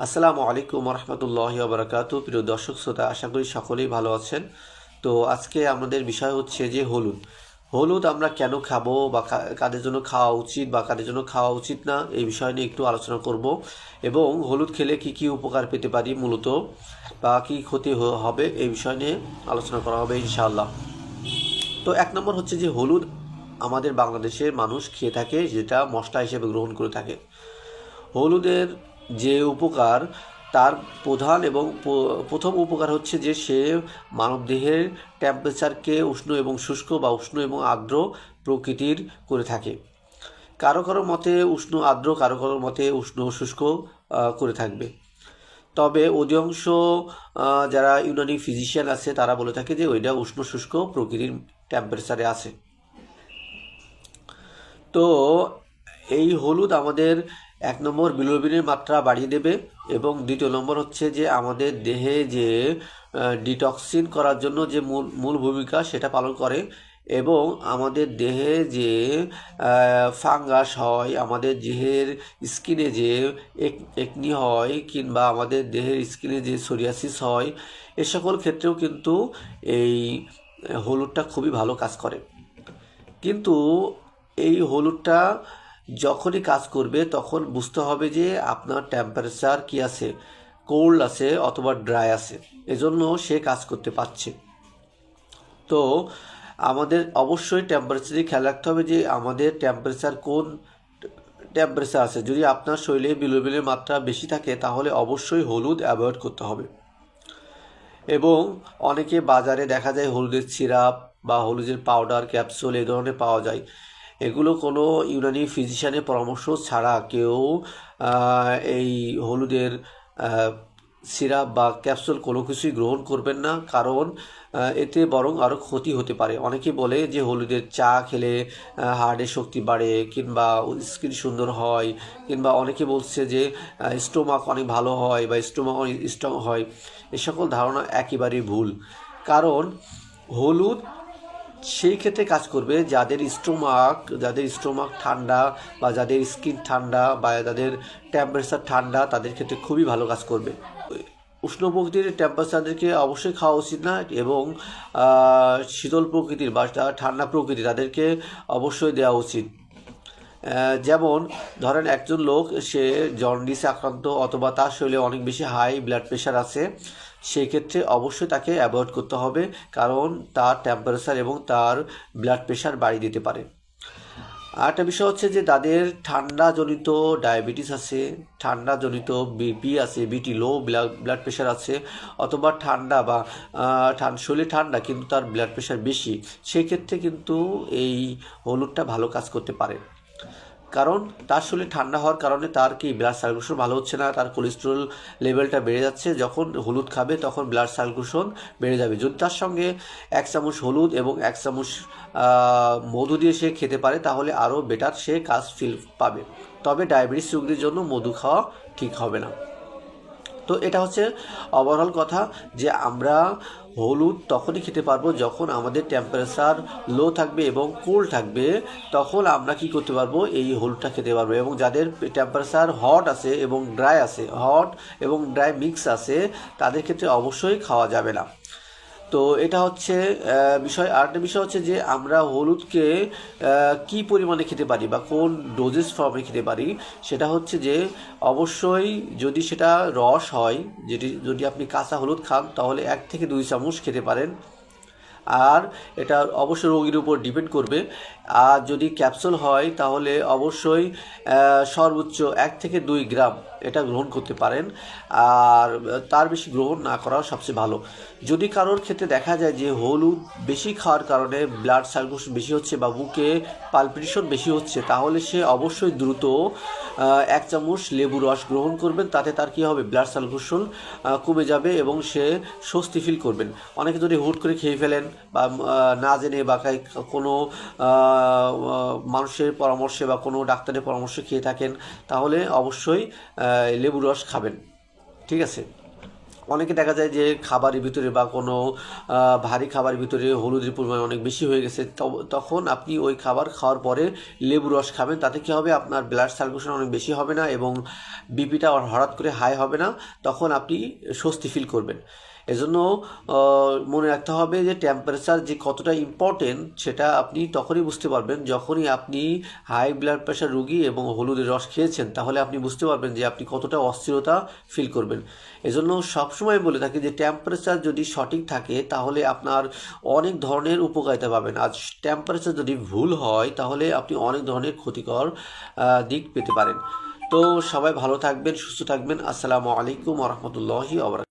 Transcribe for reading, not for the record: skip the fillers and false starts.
আসসালামু আলাইকুম রহমতুল্লাহি ওয়া বারাকাতুহু। প্রিয় দর্শক শ্রোতা, আশা করি সকলেই ভালো আছেন। তো আজকে আমাদের বিষয় হচ্ছে যে হলুদ। হলুদ আমরা কেন খাবো বা কাদের জন্য খাওয়া উচিত বা কাদের জন্য খাওয়া উচিত না, এই বিষয় নিয়ে একটু আলোচনা করব। এবং হলুদ খেলে কি কি উপকার পেতে পারি মূলত, বা কি ক্ষতি হবে, এই বিষয় নিয়ে আলোচনা করা হবে ইনশাআল্লাহ। তো এক নম্বর হচ্ছে যে হলুদ আমাদের বাংলাদেশের মানুষ খেয়ে থাকে, যেটা মশলা হিসেবে গ্রহণ করে থাকে। হলুদের যে উপকার, তার প্রধান এবং প্রথম উপকার হচ্ছে যে সে মানবদেহের টেম্পারেচারকে উষ্ণ এবং শুষ্ক বা উষ্ণ এবং আর্দ্র প্রকৃতির করে থাকে। কারো কারো মতে উষ্ণ আর্দ্র, কারো কারো মতে উষ্ণ শুষ্ক করে থাকবে। তবে অধিকাংশ যারা ইউনানি ফিজিশিয়ান আছে তারা বলে থাকে যে ওইটা উষ্ণ শুষ্ক প্রকৃতির টেম্পারেচারে আছে। তো এই হলুদ আমাদের এক নম্বর বিলিরুবিনের মাত্রা বাড়িয়ে দেবে, এবং দ্বিতীয় নম্বর হচ্ছে যে আমাদের দেহে যে ডিটক্সিন করার জন্য যে মূল ভূমিকা সেটা পালন করে। এবং আমাদের দেহে যে ফাঙ্গাস হয়, আমাদের দেহের স্কিনে যে একনি হয়, কিংবা আমাদের দেহের স্কিনে যে সোরিয়াসিস হয়, এ সকল ক্ষেত্রেও কিন্তু এই হলুদটা খুবই ভালো কাজ করে। কিন্তু এই হলুদটা যখনই কাজ করবে তখন বুঝতে হবে যে আপনার টেম্পারেচার কি আছে, কোল্ড আছে অথবা ড্রাই আছে, এজন্য সে কাজ করতে পারছে। তো আমাদের অবশ্যই টেম্পারেচারই খেয়াল রাখতে হবে যে আমাদের টেম্পারেচার কোন টেম্পারেচার আছে। যদি আপনার শরীরে বিলোবিনের মাত্রা বেশি থাকে তাহলে অবশ্যই হলুদ অ্যাভয়েড করতে হবে। এবং অনেকে বাজারে দেখা যায় হলুদের সিরাপ বা হলুদের পাউডার ক্যাপসুল এই ধরনের পাওয়া যায়। এগুলো কোনো ইউনানি ফিজিশিয়ানের পরামর্শ ছাড়া কেউ এই হলুদের সিরাপ বা ক্যাপসুল কোনো কিছুই গ্রহণ করবেন না, কারণ এতে বরং আরও ক্ষতি হতে পারে। অনেকে বলে যে হলুদের চা খেলে হার্টের শক্তি বাড়ে, কিংবা স্কিন সুন্দর হয়, কিংবা অনেকে বলছে যে স্টোমাক অনেক ভালো হয় বা স্টোমাক অনেক স্ট্রং হয়। এ সকল ধারণা একেবারেই ভুল। কারণ হলুদ সেই ক্ষেত্রে কাজ করবে যাদের স্টোমাক ঠান্ডা, বা যাদের স্কিন ঠান্ডা, বা যাদের টেম্পারেচার ঠান্ডা, তাদের ক্ষেত্রে খুবই ভালো কাজ করবে। উষ্ণ প্রকৃতির টেম্পারেচারদেরকে অবশ্যই খাওয়া উচিত না, এবং শীতল প্রকৃতির বা ঠান্ডা প্রকৃতি তাদেরকে অবশ্যই দেওয়া উচিত। যেমন ধরেন একজন লোক, সে জন্ডিসে আক্রান্ত অথবা তার শরীরে অনেক বেশি হাই ব্লাড প্রেশার আছে, সেই ক্ষেত্রে অবশ্যই তাকে অ্যাভয়েড করতে হবে, কারণ তার টেম্পারেচার এবং তার ব্লাড প্রেশার বাড়িয়ে দিতে পারে। আরেকটা বিষয় হচ্ছে যে তাদের ঠান্ডাজনিত ডায়াবেটিস আছে, ঠান্ডাজনিত বিপি আছে, বিটি লো, ব্লাড প্রেশার আছে, অথবা ঠান্ডা বা শরীরে ঠান্ডা কিন্তু তার ব্লাড প্রেশার বেশি, সেই ক্ষেত্রে কিন্তু এই হলুদটা ভালো কাজ করতে পারে। কারণ তার শরীরে ঠান্ডা হওয়ার কারণে তার কি ব্লাড সার্কুলেশন ভালো হচ্ছে না, তার কোলেস্টেরল লেভেলটা বেড়ে যাচ্ছে। যখন হলুদ খাবে তখন ব্লাড সার্কুলেশন বেড়ে যাবে। যদি তার সঙ্গে 1 চামচ হলুদ এবং 1 চামচ মধু দিয়ে সে খেতে পারে তাহলে আরও বেটার সে কাজ ফিল পাবে। তবে ডায়াবেটিস রোগীদের জন্য মধু খাওয়া ঠিক হবে না। তো এটা হচ্ছে ওভারঅল কথা, যে আমরা হলুদ তখনই খেতে পারবো যখন আমাদের টেম্পারেচার লো থাকবে এবং কুল থাকবে, তখন আমরা কি করতে পারবো, এই হলুদটা খেতে পারবো। এবং যাদের টেম্পারেচার হট আছে এবং ড্রাই আছে, হট এবং ড্রাই মিক্স আছে, তাদের ক্ষেত্রে অবশ্যই খাওয়া যাবে না। তো এটা হচ্ছে বিষয়। আরেকটা বিষয় হচ্ছে যে আমরা হলুদকে কি পরিমাণে খেতে পারি বা কোন ডোজেস ফর্মে খেতে পারি, সেটা হচ্ছে যে অবশ্যই যদি সেটা রস হয়, যদি আপনি কাঁচা হলুদ খান তাহলে 1 থেকে 2 চামচ খেতে পারেন। আর এটা অবশ্যই রোগীর উপর ডিপেন্ড করবে। আর যদি ক্যাপসুল হয় তাহলে অবশ্যই সর্বোচ্চ 1 থেকে 2 গ্রাম এটা গ্রহণ করতে পারেন। আর তার বেশি গ্রহণ না করাও সবচেয়ে ভালো। যদি কারোর ক্ষেত্রে দেখা যায় যে হলুদ বেশি খাওয়ার কারণে ব্লাড সার্কুলেশন বেশি হচ্ছে বা বুকে পালপিটেশন বেশি হচ্ছে, তাহলে সে অবশ্যই দ্রুত 1 চামচ লেবু রস গ্রহণ করবেন। তাতে তার কী হবে, ব্লাড সার্কুলেশন কমে যাবে এবং সে স্বস্তি ফিল করবেন। অনেকে যদি হুট করে খেয়ে ফেলেন বা না জেনে বা কোনো মানুষের পরামর্শে বা কোনো ডাক্তারের পরামর্শে খেয়ে থাকেন, তাহলে অবশ্যই লেবু রস খাবেন। ঠিক আছে। অনেকে দেখা যায় যে খাবারের ভিতরে বা কোনো ভারী খাবারের ভিতরে হলুদের পরিমাণ অনেক বেশি হয়ে গেছে, তখন আপনি ওই খাবার খাওয়ার পরে লেবু রস খাবেন। তাতে কী হবে, আপনার ব্লাড সার্কুলেশন অনেক বেশি হবে না এবং বিপিটা হঠাৎ করে হাই হবে না, তখন আপনি স্বস্তি ফিল করবেন। এজন্য মনে রাখতে হবে যে টেম্পারেচার যে কতটা ইম্পর্টেন্ট সেটা আপনি তখনই বুঝতে পারবেন যখনই আপনি হাই ব্লাড প্রেশার রোগী এবং হলুদের রস খেয়েছেন, তাহলে আপনি বুঝতে পারবেন যে আপনি কতটা অস্থিরতা ফিল করবেন। এজন্য সবসময় বলে থাকি যে টেম্পারেচার যদি সঠিক থাকে তাহলে আপনার অনেক ধরনের উপকারিতা পাবেন, আর টেম্পারেচার যদি ভুল হয় তাহলে আপনি অনেক ধরনের ক্ষতিকর দিক পেতে পারেন। তো সবাই ভালো থাকবেন, সুস্থ থাকবেন। আসসালামু আলাইকুম ওয়া রাহমাতুল্লাহি ওয়া বারাকাতুহু।